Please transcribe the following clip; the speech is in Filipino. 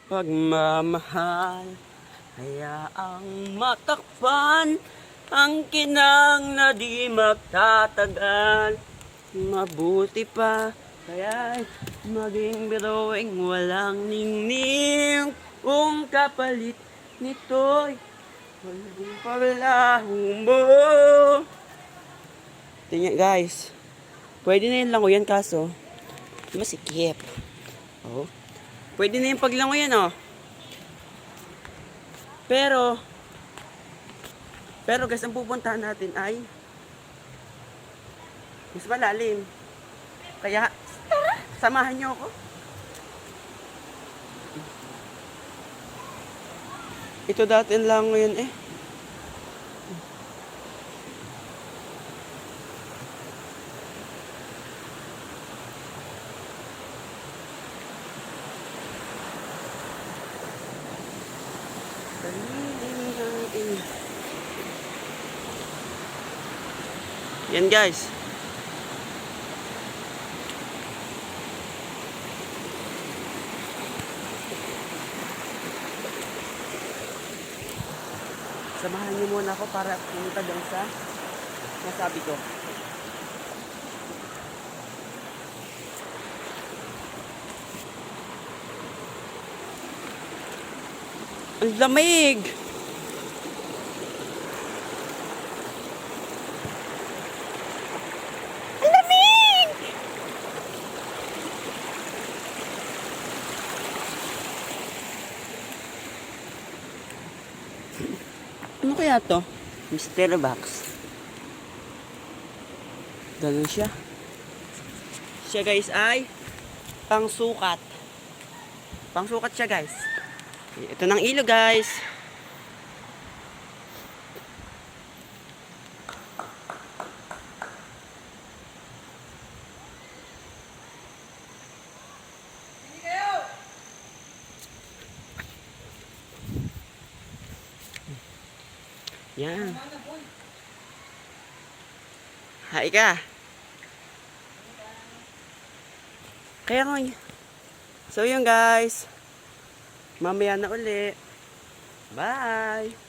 pagmamahal. Hayaang matakpan ang kinang na di magtatagal. Mabuti pa kaya'y maging biruing walang ningning. Kung kapalit nito'y walang palaho mo. Tingnan guys, pwede na yung lango yan kaso masikip. Oh. Pwede na yung paglango yan oh. Pero guys, ang pupuntahan natin ay mas malalim. Kaya, samahan nyo ako. Ito dati lang ngayon eh. Yan guys. Samahan niyo muna ako para pumunta dyan sa nasabi ko. Ang lamig! Ang lamig! Ano kaya to? Mystery box. Ganun siya. Siya guys ay pangsukat. Pangsukat siya guys. Ito ng ilo guys. Yan. Hai ka. Kaya nga. So yun guys. Mamaya na uli. Bye!